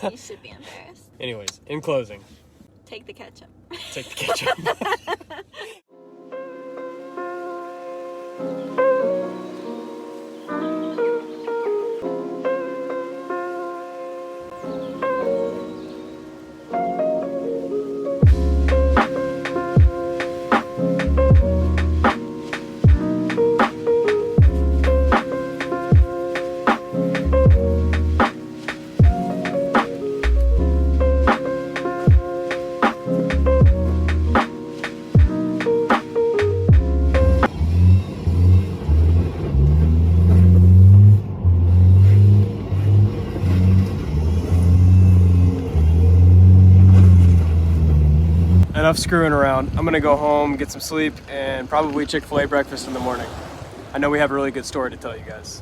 You should be embarrassed. Anyways, in closing. Take the ketchup. Take the ketchup. Enough screwing around. I'm gonna go home, get some sleep, and probably Chick Fil A breakfast in the morning. I know we have a really good story to tell you guys.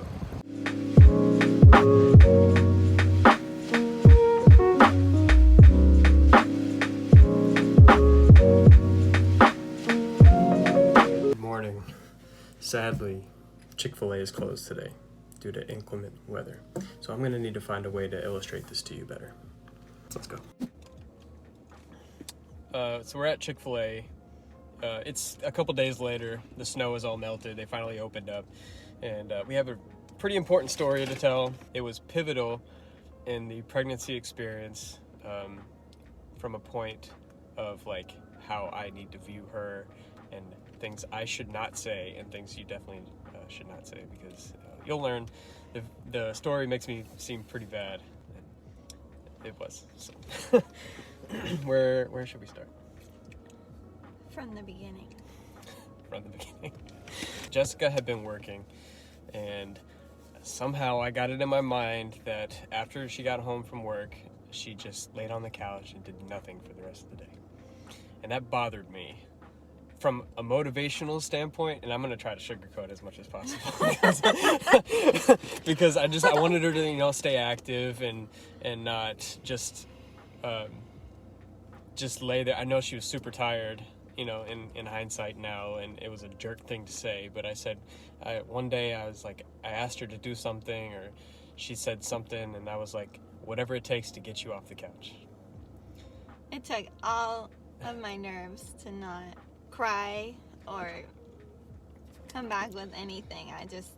Good morning. Sadly, Chick Fil A is closed today due to inclement weather. So I'm gonna need to find a way to illustrate this to you better. Let's go. So we're at Chick Fil A. It's a couple days later. The snow is all melted. They finally opened up, and we have a pretty important story to tell. It was pivotal in the pregnancy experience, from a point of like how I need to view her and things I should not say and things you definitely should not say, because you'll learn. The story makes me seem pretty bad, and it was. So. Where should we start? From the beginning. From the beginning. Jessica had been working, and somehow I got it in my mind that after she got home from work, she just laid on the couch and did nothing for the rest of the day. And that bothered me from a motivational standpoint, and I'm going to try to sugarcoat as much as possible because I wanted her to, stay active and not just lay there. I know she was super tired, in hindsight now, and it was a jerk thing to say, but I said, one day I was like, I asked her to do something, or she said something, and I was like, whatever it takes to get you off the couch. It took all of my nerves to not cry or come back with anything. I just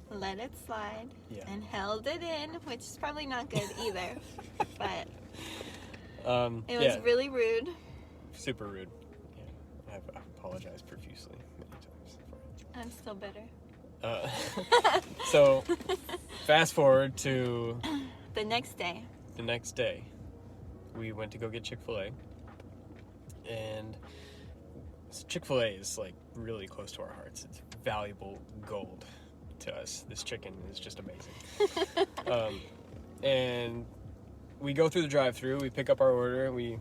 let it slide and held it in, which is probably not good either, but it was really rude. Super rude. Yeah, I've apologized profusely many times for it. I'm still bitter. So, fast forward to the next day. The next day, we went to go get Chick Fil A, and Chick Fil A is like really close to our hearts. It's valuable gold to us. This chicken is just amazing. And we go through the drive-thru, we pick up our order, and we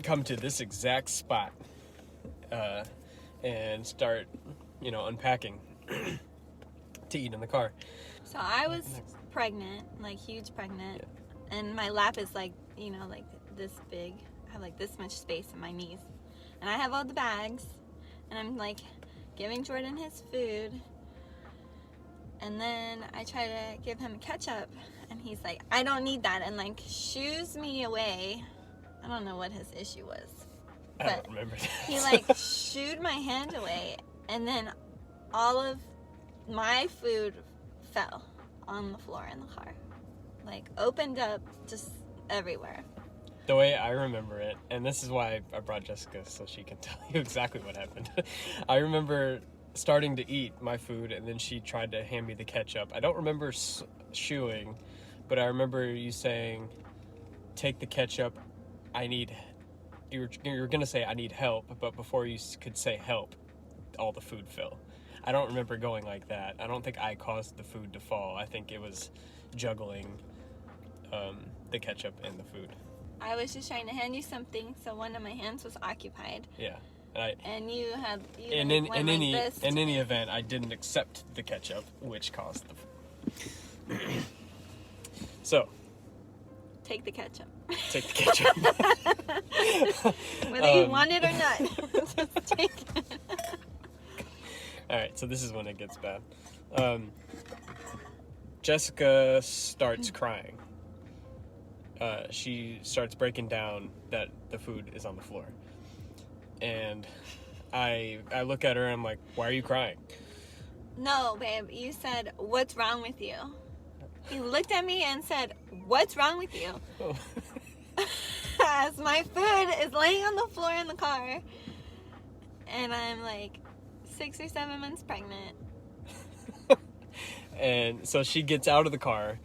come to this exact spot and start, unpacking to eat in the car. So I was pregnant, like huge pregnant, and my lap is like, like this big. I have like this much space in my knees. And I have all the bags, and I'm like giving Jordan his food, and then I try to give him ketchup, and he's like, I don't need that, and like shoos me away. I don't know what his issue was, but I don't remember that. He like shooed my hand away, and then all of my food fell on the floor in the car, like opened up just everywhere. The way I remember it, and this is why I brought Jessica so she can tell you exactly what happened. I remember starting to eat my food, and then she tried to hand me the ketchup. I don't remember shooing, but I remember you saying, take the ketchup, you were going to say, I need help, but before you could say help, all the food fell. I don't remember going like that. I don't think I caused the food to fall. I think it was juggling the ketchup and the food. I was just trying to hand you something, so one of my hands was occupied. Yeah. And you had in any event, I didn't accept the ketchup, which caused the food. So. Take the ketchup. Take the ketchup. Whether you want it or not, just take it. All right, so this is when it gets bad. Jessica starts crying. she starts breaking down that the food is on the floor. And I look at her and I'm like, why are you crying? No, babe, you said, what's wrong with you? You looked at me and said, what's wrong with you? Oh. As my food is laying on the floor in the car. And I'm like 6 or 7 months pregnant. And so she gets out of the car,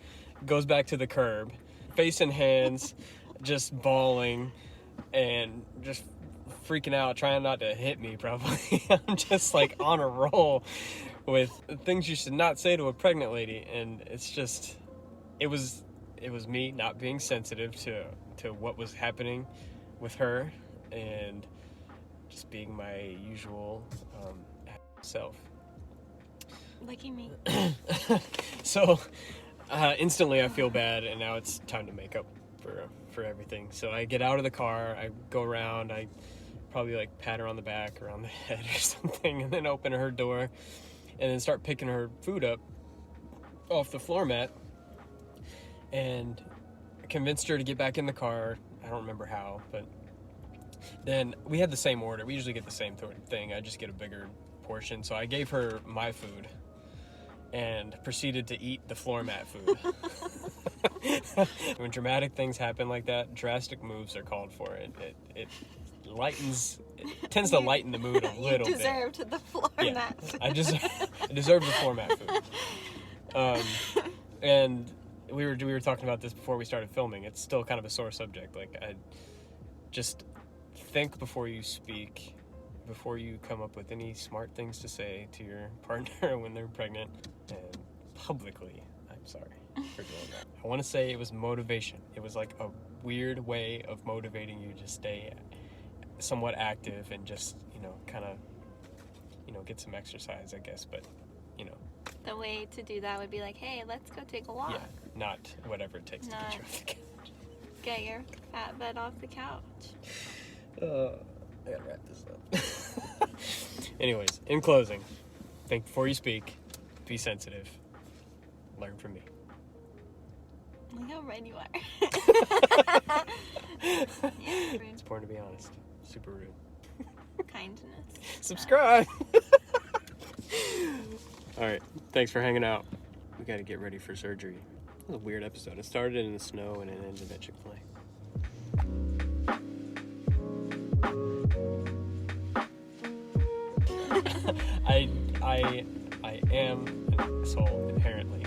goes back to the curb, face in hands, just bawling and just freaking out, trying not to hit me probably. I'm just like on a roll with things you should not say to a pregnant lady. And it's just, it was me not being sensitive to what was happening with her and just being my usual self. Lucky me. So instantly I feel bad, and now it's time to make up for everything. So I get out of the car, I go around, I probably like pat her on the back or on the head or something, and then open her door and then start picking her food up off the floor mat, and convinced her to get back in the car. I don't remember how, but then we had the same order. We usually get the same thing. I just get a bigger portion. So I gave her my food and proceeded to eat the floor mat food. When dramatic things happen like that, drastic moves are called for. It tends to lighten the mood a little bit. You deserved the floor mat food. I deserved the floor mat food. And we were talking about this before we started filming. It's still kind of a sore subject. Like, I just think before you speak, before you come up with any smart things to say to your partner when they're pregnant. And publicly, I'm sorry for doing that. I want to say it was motivation. It was like a weird way of motivating you to stay somewhat active and just, kind of, get some exercise, I guess. But, The way to do that would be like, hey, let's go take a walk. yeah, not whatever it takes to get you off the couch. Get your fat butt off the couch. I gotta wrap this up. Anyways, in closing, think before you speak, be sensitive, learn from me. Look how red you are. It's important to be honest. Super rude. Kindness. Subscribe! Alright, thanks for hanging out. We gotta get ready for surgery. It was a weird episode. It started in the snow and it ended at Chick Fil A. I am an asshole inherently.